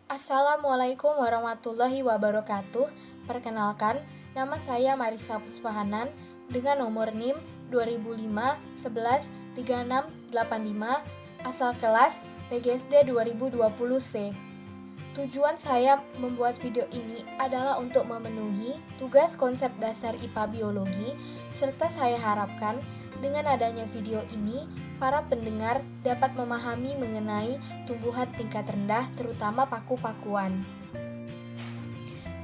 Assalamualaikum warahmatullahi wabarakatuh. Perkenalkan, nama saya Marisa Puspahanan dengan nomor NIM 2005 11 3685, asal kelas PGSD 2020C. Tujuan saya membuat video ini adalah untuk memenuhi tugas konsep dasar IPA Biologi, serta saya harapkan dengan adanya video ini, para pendengar dapat memahami mengenai tumbuhan tingkat rendah, terutama paku-pakuan.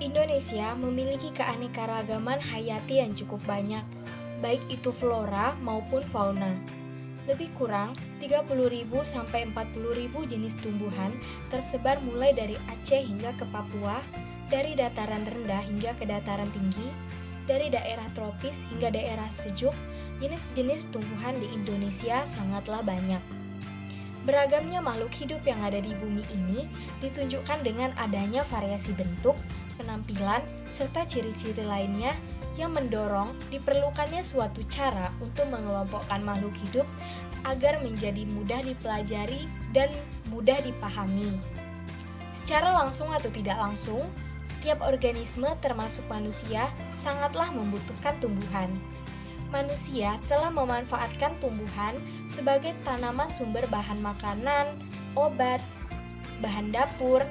Indonesia memiliki keanekaragaman hayati yang cukup banyak, baik itu flora maupun fauna. Lebih kurang 30.000 sampai 40.000 jenis tumbuhan tersebar mulai dari Aceh hingga ke Papua, dari dataran rendah hingga ke dataran tinggi, dari daerah tropis hingga daerah sejuk. Jenis-jenis tumbuhan di Indonesia sangatlah banyak. Beragamnya makhluk hidup yang ada di bumi ini ditunjukkan dengan adanya variasi bentuk, penampilan, serta ciri-ciri lainnya yang mendorong diperlukannya suatu cara untuk mengelompokkan makhluk hidup agar menjadi mudah dipelajari dan mudah dipahami. Secara langsung atau tidak langsung, setiap organisme termasuk manusia sangatlah membutuhkan tumbuhan. Manusia telah memanfaatkan tumbuhan sebagai tanaman sumber bahan makanan, obat, bahan dapur,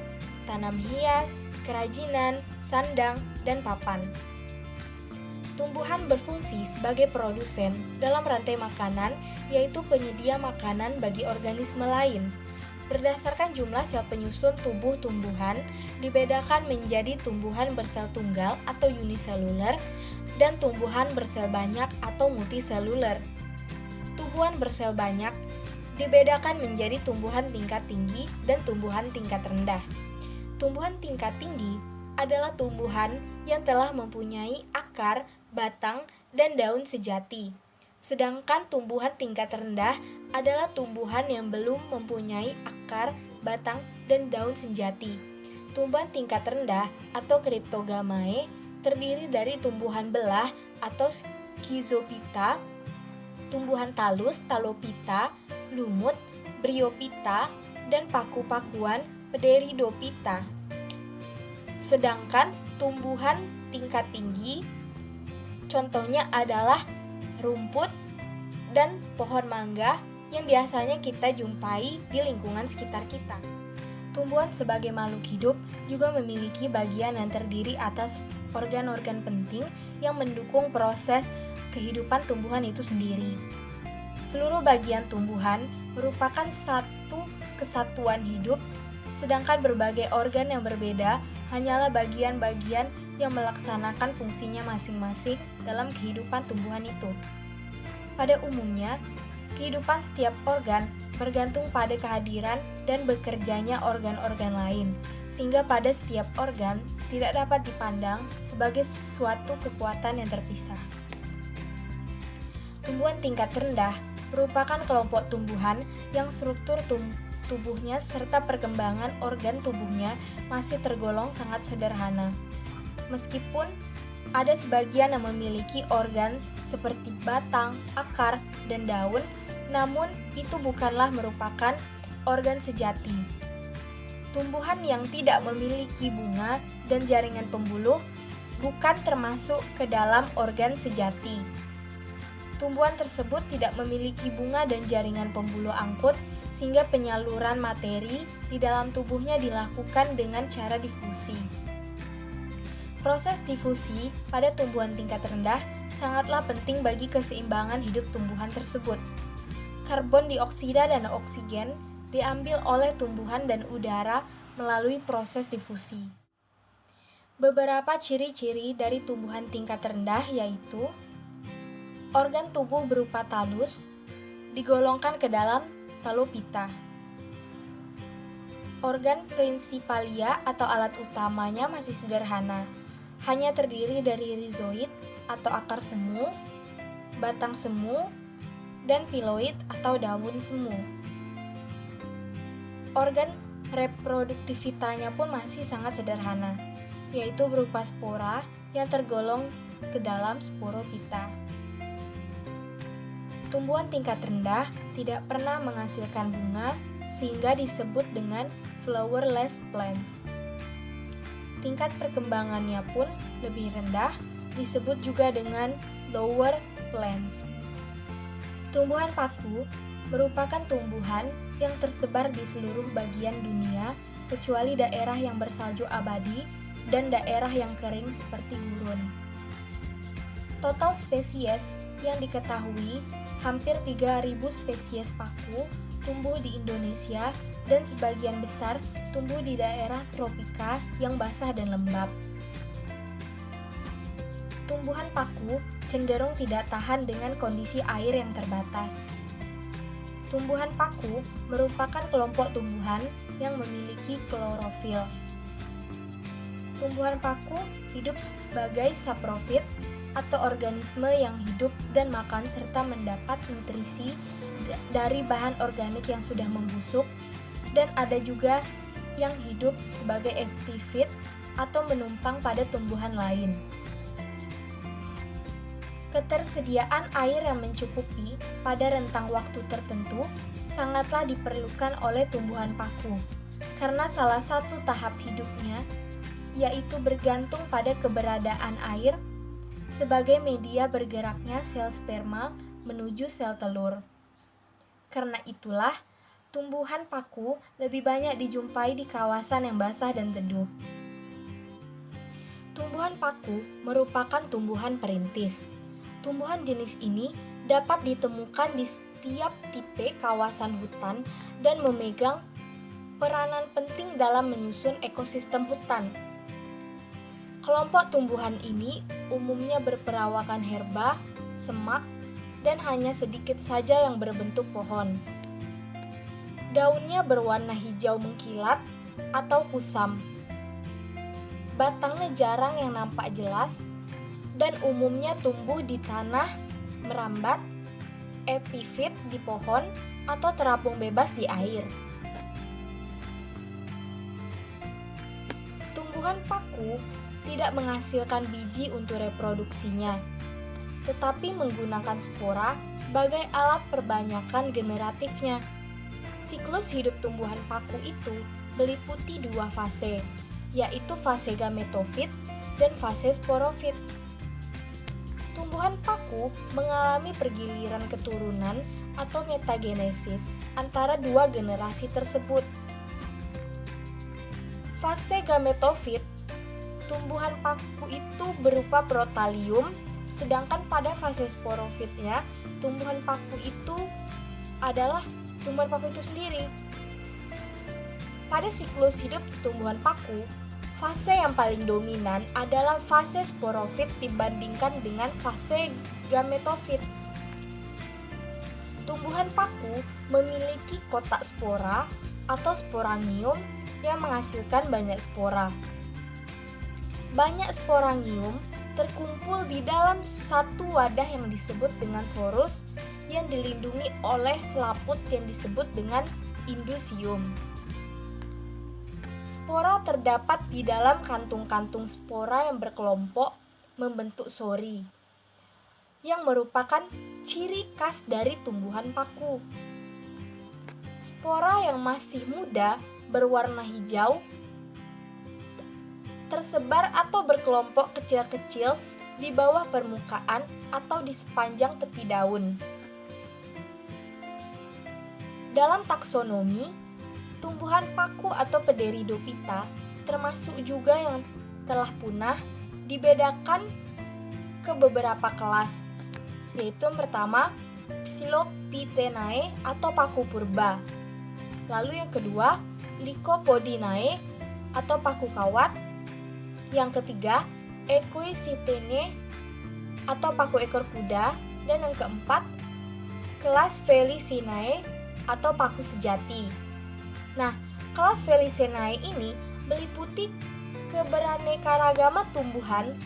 tanam hias, kerajinan, sandang, dan papan. Tumbuhan berfungsi sebagai produsen dalam rantai makanan, yaitu penyedia makanan bagi organisme lain. Berdasarkan jumlah sel penyusun tubuh tumbuhan, dibedakan menjadi tumbuhan bersel tunggal atau uniseluler, dan tumbuhan bersel banyak atau multiseluler. Tumbuhan bersel banyak dibedakan menjadi tumbuhan tingkat tinggi dan tumbuhan tingkat rendah. Tumbuhan tingkat tinggi adalah tumbuhan yang telah mempunyai akar, batang, dan daun sejati. Sedangkan tumbuhan tingkat rendah adalah tumbuhan yang belum mempunyai akar, batang, dan daun sejati. Tumbuhan tingkat rendah atau Cryptogamae terdiri dari tumbuhan belah atau Schizophyta, tumbuhan talus, Talophyta, lumut, Bryophyta, dan paku-pakuan Pteridophyta. Sedangkan tumbuhan tingkat tinggi contohnya adalah rumput dan pohon mangga yang biasanya kita jumpai di lingkungan sekitar kita. Tumbuhan sebagai makhluk hidup juga memiliki bagian yang terdiri atas organ-organ penting yang mendukung proses kehidupan tumbuhan itu sendiri. Seluruh bagian tumbuhan merupakan satu kesatuan hidup, sedangkan berbagai organ yang berbeda hanyalah bagian-bagian yang melaksanakan fungsinya masing-masing dalam kehidupan tumbuhan itu. Pada umumnya, kehidupan setiap organ bergantung pada kehadiran dan bekerjanya organ-organ lain, sehingga pada setiap organ tidak dapat dipandang sebagai suatu kekuatan yang terpisah. Tumbuhan tingkat rendah merupakan kelompok tumbuhan yang struktur tubuhnya serta perkembangan organ tubuhnya masih tergolong sangat sederhana. Meskipun ada sebagian yang memiliki organ seperti batang, akar, dan daun, namun itu bukanlah merupakan organ sejati. Tumbuhan yang tidak memiliki bunga dan jaringan pembuluh bukan termasuk ke dalam organ sejati. Tumbuhan tersebut tidak memiliki bunga dan jaringan pembuluh angkut, sehingga penyaluran materi di dalam tubuhnya dilakukan dengan cara difusi. Proses difusi pada tumbuhan tingkat rendah sangatlah penting bagi keseimbangan hidup tumbuhan tersebut. Karbon dioksida dan oksigen diambil oleh tumbuhan dan udara melalui proses difusi. Beberapa ciri-ciri dari tumbuhan tingkat rendah yaitu organ tubuh berupa talus digolongkan ke dalam Talophyta. Organ principalia atau alat utamanya masih sederhana, hanya terdiri dari rizoid atau akar semu, batang semu, dan filoid atau daun semu. Organ reproduktivitanya pun masih sangat sederhana, yaitu berupa spora yang tergolong ke dalam Sporophyta. Tumbuhan tingkat rendah tidak pernah menghasilkan bunga, sehingga disebut dengan flowerless plants. Tingkat perkembangannya pun lebih rendah, disebut juga dengan lower plants. Tumbuhan paku merupakan tumbuhan yang tersebar di seluruh bagian dunia kecuali daerah yang bersalju abadi dan daerah yang kering seperti gurun. Total spesies yang diketahui hampir 3.000 spesies paku tumbuh di Indonesia dan sebagian besar tumbuh di daerah tropika yang basah dan lembab. Tumbuhan paku cenderung tidak tahan dengan kondisi air yang terbatas. Tumbuhan paku merupakan kelompok tumbuhan yang memiliki klorofil. Tumbuhan paku hidup sebagai saprofit atau organisme yang hidup dan makan serta mendapat nutrisi dari bahan organik yang sudah membusuk, dan ada juga yang hidup sebagai epifit atau menumpang pada tumbuhan lain. Ketersediaan air yang mencukupi pada rentang waktu tertentu sangatlah diperlukan oleh tumbuhan paku, karena salah satu tahap hidupnya yaitu bergantung pada keberadaan air sebagai media bergeraknya sel sperma menuju sel telur. Karena itulah, tumbuhan paku lebih banyak dijumpai di kawasan yang basah dan teduh. Tumbuhan paku merupakan tumbuhan perintis. Tumbuhan jenis ini dapat ditemukan di setiap tipe kawasan hutan dan memegang peranan penting dalam menyusun ekosistem hutan. Kelompok tumbuhan ini umumnya berperawakan herba, semak, dan hanya sedikit saja yang berbentuk pohon. Daunnya berwarna hijau mengkilat atau kusam. Batangnya jarang yang nampak jelas dan umumnya tumbuh di tanah, merambat, epifit di pohon, atau terapung bebas di air. Tumbuhan paku tidak menghasilkan biji untuk reproduksinya, tetapi menggunakan spora sebagai alat perbanyakan generatifnya. Siklus hidup tumbuhan paku itu meliputi dua fase, yaitu fase gametofit dan fase sporofit. Tumbuhan paku mengalami pergiliran keturunan atau metagenesis antara dua generasi tersebut. Fase gametofit, tumbuhan paku itu berupa protalium, sedangkan pada fase sporofitnya, tumbuhan paku itu adalah tumbuhan paku itu sendiri. Pada siklus hidup tumbuhan paku, fase yang paling dominan adalah fase sporofit dibandingkan dengan fase gametofit. Tumbuhan paku memiliki kotak spora atau sporangium yang menghasilkan banyak spora. Banyak sporangium terkumpul di dalam satu wadah yang disebut dengan sorus yang dilindungi oleh selaput yang disebut dengan indusium. Spora terdapat di dalam kantung-kantung spora yang berkelompok membentuk sori, yang merupakan ciri khas dari tumbuhan paku. Spora yang masih muda berwarna hijau tersebar atau berkelompok kecil-kecil di bawah permukaan atau di sepanjang tepi daun. Dalam taksonomi, tumbuhan paku atau Pteridophyta termasuk juga yang telah punah dibedakan ke beberapa kelas, yaitu yang pertama Psilopithecinae atau paku purba. Lalu yang kedua Lycopodinae atau paku kawat. Yang ketiga Equisetae atau paku ekor kuda. Dan yang keempat kelas Felicinae atau paku sejati. Nah, kelas Felicinae ini meliputi keberaneka-ragaman tumbuhan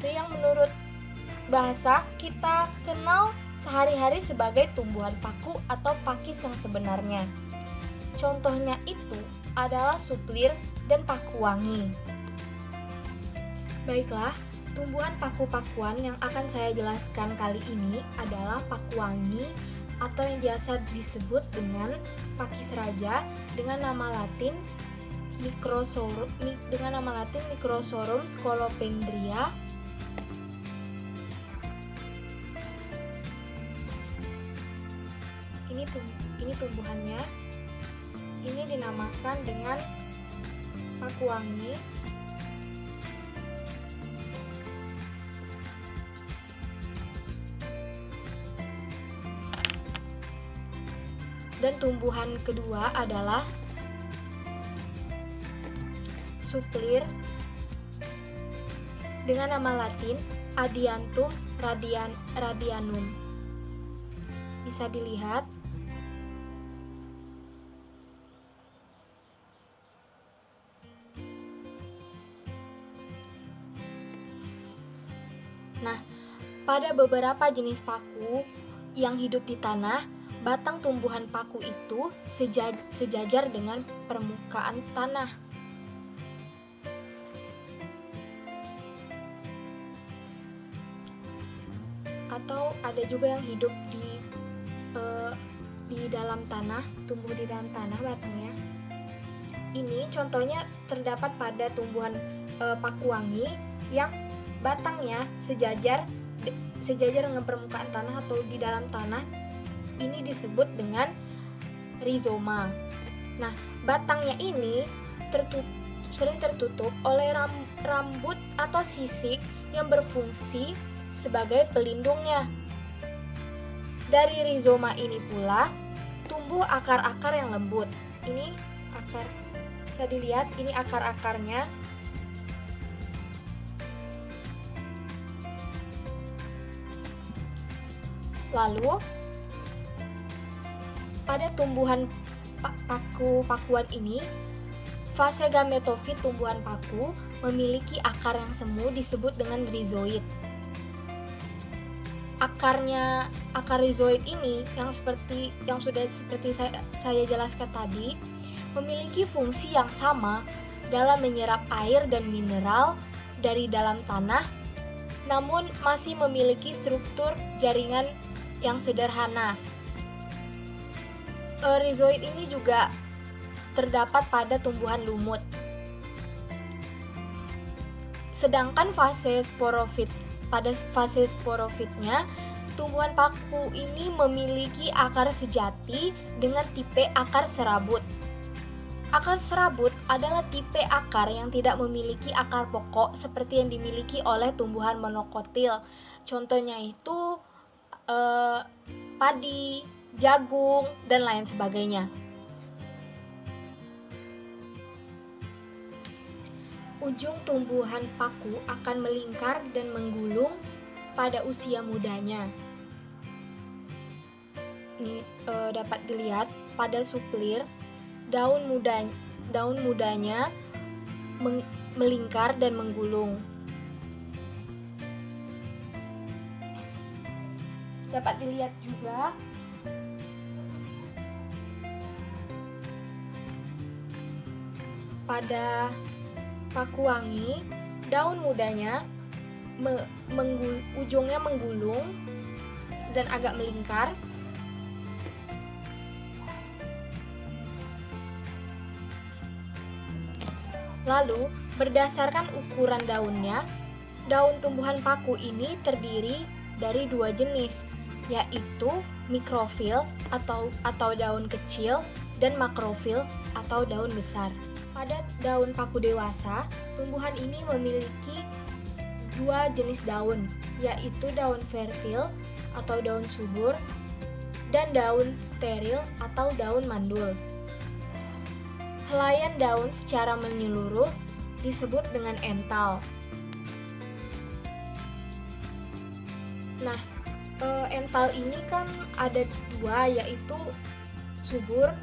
yang menurut bahasa kita kenal sehari-hari sebagai tumbuhan paku atau pakis yang sebenarnya. Contohnya itu adalah suplir dan pakuwangi. Baiklah, tumbuhan paku-pakuan yang akan saya jelaskan kali ini adalah pakuwangi, atau yang biasa disebut dengan pakis raja dengan nama Latin Microsorum scolopendria. Ini tumbuhannya. Ini dinamakan dengan pakuwangi. Dan tumbuhan kedua adalah suplir dengan nama Latin Adiantum radianum. Bisa dilihat. Nah, pada beberapa jenis paku yang hidup di tanah, batang tumbuhan paku itu sejajar dengan permukaan tanah. Atau ada juga yang hidup di dalam tanah, tumbuh di dalam tanah batangnya. Ini contohnya terdapat pada tumbuhan pakuwangi yang batangnya sejajar dengan permukaan tanah atau di dalam tanah. Ini disebut dengan rizoma. Nah, batangnya ini sering tertutup oleh rambut atau sisik yang berfungsi sebagai pelindungnya. Dari rizoma ini pula tumbuh akar-akar yang lembut. Ini akar, bisa dilihat ini akar-akarnya. Lalu pada tumbuhan pakuan ini, fase gametofit tumbuhan paku memiliki akar yang semu disebut dengan rizoid. Akar rizoid ini yang sudah saya jelaskan tadi memiliki fungsi yang sama dalam menyerap air dan mineral dari dalam tanah, namun masih memiliki struktur jaringan yang sederhana. Rizoid ini juga terdapat pada tumbuhan lumut. Sedangkan pada fase sporofitnya, tumbuhan paku ini memiliki akar sejati dengan tipe akar serabut. Akar serabut adalah tipe akar yang tidak memiliki akar pokok seperti yang dimiliki oleh tumbuhan monokotil. Contohnya itu padi, jagung, dan lain sebagainya. Ujung tumbuhan paku akan melingkar dan menggulung pada usia mudanya. Ini dapat dilihat pada suplir, daun mudanya melingkar dan menggulung. Dapat dilihat juga pada pakuwangi, daun mudanya ujungnya menggulung dan agak melingkar. Lalu, berdasarkan ukuran daunnya, daun tumbuhan paku ini terdiri dari dua jenis, yaitu mikrofil atau daun kecil dan makrofil atau daun besar. Pada daun paku dewasa, tumbuhan ini memiliki dua jenis daun, yaitu daun fertil atau daun subur dan daun steril atau daun mandul. Helaian daun secara menyeluruh disebut dengan ental. Nah, ental ini kan ada dua, yaitu subur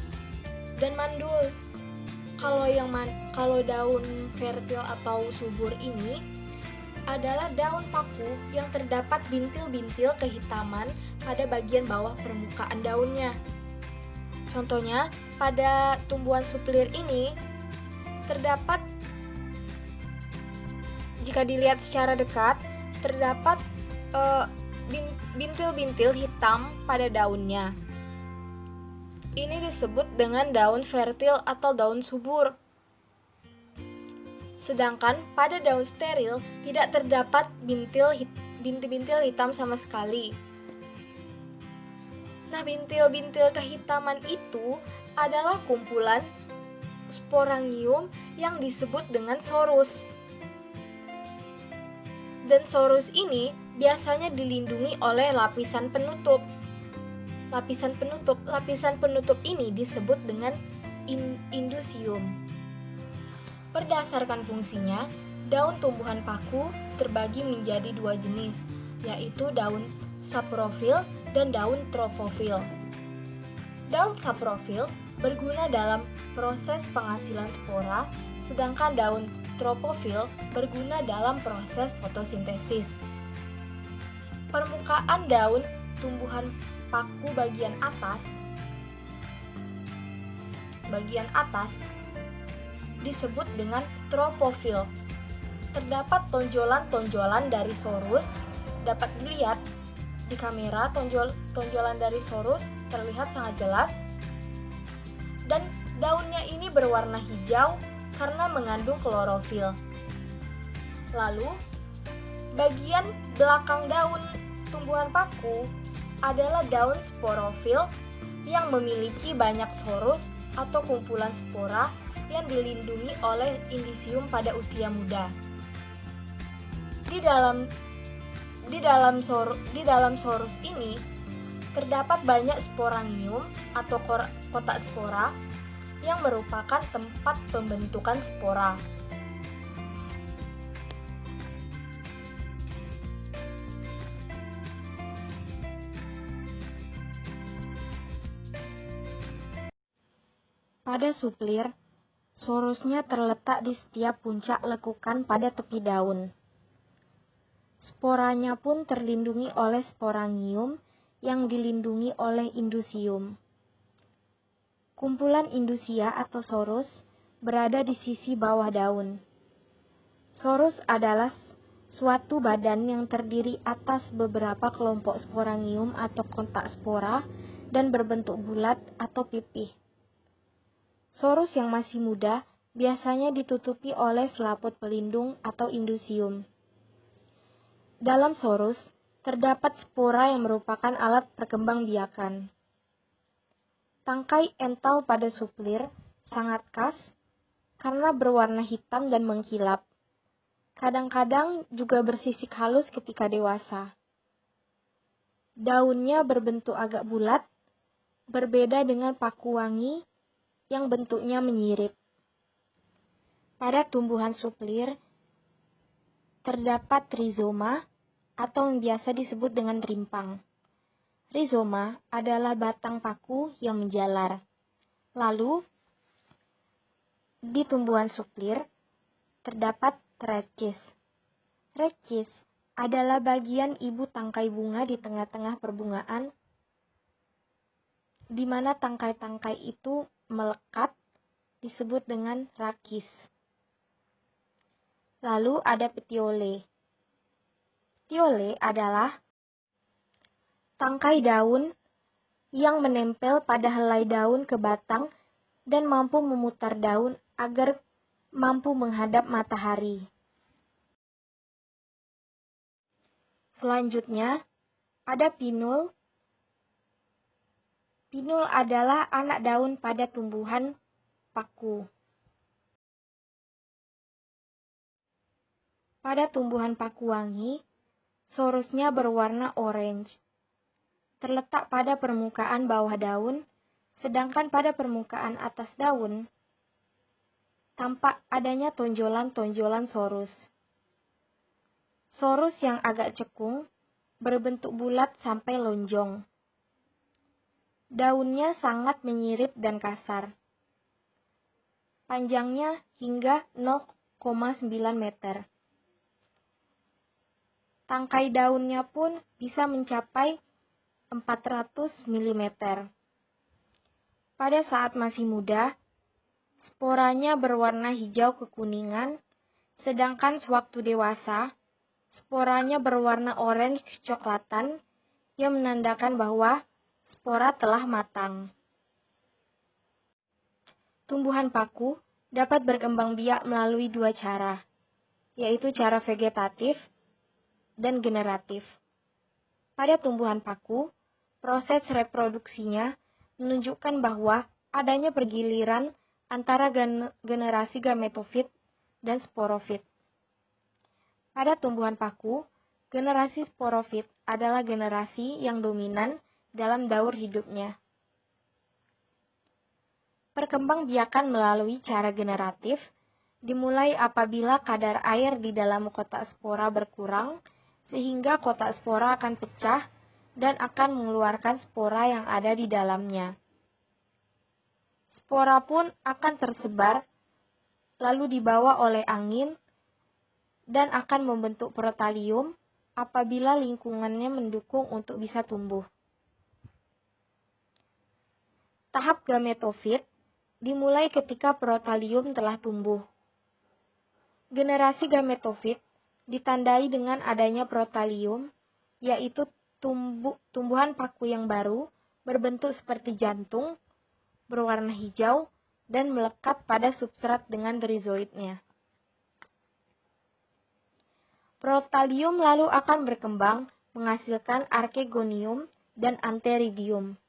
dan mandul. Kalau daun fertil atau subur ini adalah daun paku yang terdapat bintil-bintil kehitaman pada bagian bawah permukaan daunnya. Contohnya, pada tumbuhan suplir ini terdapat, jika dilihat secara dekat, terdapat bintil-bintil hitam pada daunnya. Ini disebut dengan daun fertil atau daun subur. Sedangkan pada daun steril tidak terdapat bintil-bintil hitam sama sekali. Nah, bintil-bintil kehitaman itu adalah kumpulan sporangium yang disebut dengan sorus. Dan sorus ini biasanya dilindungi oleh lapisan penutup. Lapisan penutup ini disebut dengan indusium. Berdasarkan fungsinya, daun tumbuhan paku terbagi menjadi dua jenis, yaitu daun saprofil dan daun trofofil. Daun saprofil berguna dalam proses penghasilan spora, sedangkan daun tropofil berguna dalam proses fotosintesis. Permukaan daun tumbuhan paku bagian atas disebut dengan tropofil. Terdapat tonjolan-tonjolan dari sorus, dapat dilihat di kamera. Tonjolan dari sorus terlihat sangat jelas, dan daunnya ini berwarna hijau karena mengandung klorofil. Lalu, bagian belakang daun tumbuhan paku adalah daun sporofil yang memiliki banyak sorus atau kumpulan spora yang dilindungi oleh indisium pada usia muda. Di dalam sorus ini terdapat banyak sporangium atau kotak spora yang merupakan tempat pembentukan spora. Pada suplir, sorusnya terletak di setiap puncak lekukan pada tepi daun. Sporanya pun terlindungi oleh sporangium yang dilindungi oleh indusium. Kumpulan indusia atau sorus berada di sisi bawah daun. Sorus adalah suatu badan yang terdiri atas beberapa kelompok sporangium atau kotak spora dan berbentuk bulat atau pipih. Sorus yang masih muda biasanya ditutupi oleh selaput pelindung atau indusium. Dalam sorus, terdapat spora yang merupakan alat perkembangbiakan. Tangkai ental pada suplir sangat khas karena berwarna hitam dan mengkilap. Kadang-kadang juga bersisik halus ketika dewasa. Daunnya berbentuk agak bulat, berbeda dengan paku wangi yang bentuknya menyirip. Pada tumbuhan suplir, terdapat rizoma atau yang biasa disebut dengan rimpang. Rizoma adalah batang paku yang menjalar. Lalu, di tumbuhan suplir, terdapat rachis. Rachis adalah bagian ibu tangkai bunga di tengah-tengah perbungaan, di mana tangkai-tangkai itu melekat, disebut dengan rakis. Lalu ada petiole. Petiole adalah tangkai daun yang menempel pada helai daun ke batang dan mampu memutar daun agar mampu menghadap matahari. Selanjutnya, ada pinul. Pinul adalah anak daun pada tumbuhan paku. Pada tumbuhan paku wangi, sorusnya berwarna orange. Terletak pada permukaan bawah daun, sedangkan pada permukaan atas daun, tampak adanya tonjolan-tonjolan sorus. Sorus yang agak cekung, berbentuk bulat sampai lonjong. Daunnya sangat menyirip dan kasar. Panjangnya hingga 0,9 meter. Tangkai daunnya pun bisa mencapai 400 mm. Pada saat masih muda, sporanya berwarna hijau kekuningan, sedangkan sewaktu dewasa, sporanya berwarna orange kecoklatan yang menandakan bahwa spora telah matang. Tumbuhan paku dapat berkembang biak melalui dua cara, yaitu cara vegetatif dan generatif. Pada tumbuhan paku, proses reproduksinya menunjukkan bahwa adanya pergiliran antara generasi gametofit dan sporofit. Pada tumbuhan paku, generasi sporofit adalah generasi yang dominan dalam daur hidupnya. Perkembangbiakan melalui cara generatif dimulai apabila kadar air di dalam kotak spora berkurang, sehingga kotak spora akan pecah dan akan mengeluarkan spora yang ada di dalamnya. Spora pun akan tersebar, lalu dibawa oleh angin, dan akan membentuk protalium apabila lingkungannya mendukung untuk bisa tumbuh. Tahap gametofit dimulai ketika protalium telah tumbuh. Generasi gametofit ditandai dengan adanya protalium, yaitu tumbuhan paku yang baru berbentuk seperti jantung, berwarna hijau, dan melekat pada substrat dengan rizoidnya. Protalium lalu akan berkembang menghasilkan archegonium dan antheridium.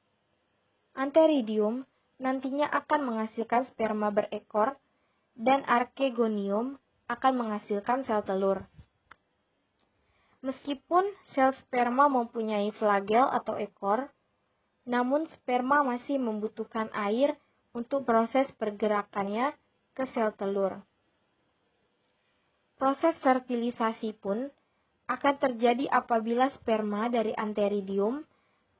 Antheridium nantinya akan menghasilkan sperma berekor, dan archegonium akan menghasilkan sel telur. Meskipun sel sperma mempunyai flagel atau ekor, namun sperma masih membutuhkan air untuk proses pergerakannya ke sel telur. Proses fertilisasi pun akan terjadi apabila sperma dari antheridium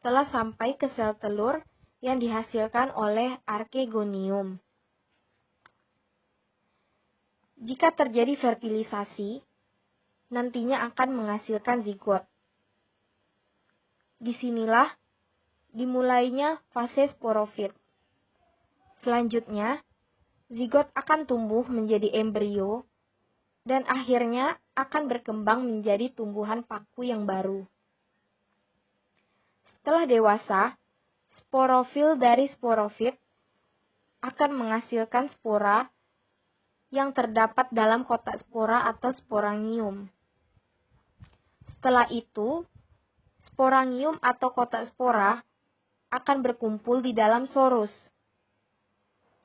telah sampai ke sel telur yang dihasilkan oleh archegonium. Jika terjadi fertilisasi, nantinya akan menghasilkan zigot. Disinilah dimulainya fase sporofit. Selanjutnya, zigot akan tumbuh menjadi embrio dan akhirnya akan berkembang menjadi tumbuhan paku yang baru. Setelah dewasa, sporofil dari sporofit akan menghasilkan spora yang terdapat dalam kotak spora atau sporangium. Setelah itu, sporangium atau kotak spora akan berkumpul di dalam sorus.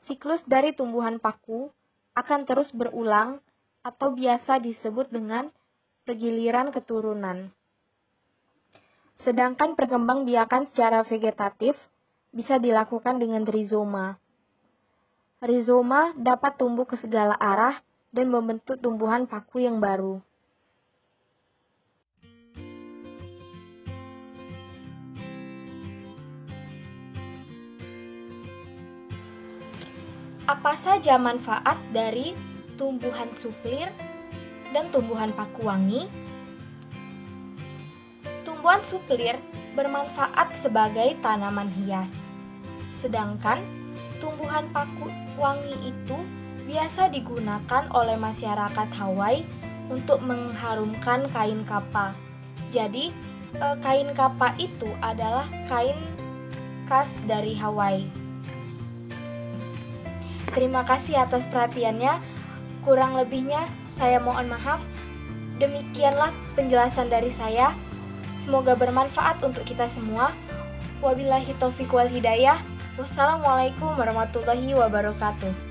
Siklus dari tumbuhan paku akan terus berulang atau biasa disebut dengan pergiliran keturunan. Sedangkan perkembangbiakan secara vegetatif bisa dilakukan dengan rizoma. Rizoma dapat tumbuh ke segala arah dan membentuk tumbuhan paku yang baru. Apa saja manfaat dari tumbuhan suplir dan tumbuhan paku wangi? Tumbuhan suplir bermanfaat sebagai tanaman hias, sedangkan tumbuhan paku wangi itu biasa digunakan oleh masyarakat Hawaii untuk mengharumkan kain kapa. Jadi, kain kapa itu adalah kain khas dari Hawaii. Terima kasih atas perhatiannya. Kurang lebihnya saya mohon maaf. Demikianlah penjelasan dari saya. Semoga bermanfaat untuk kita semua. Wabillahi taufiq wal hidayah. Wassalamualaikum warahmatullahi wabarakatuh.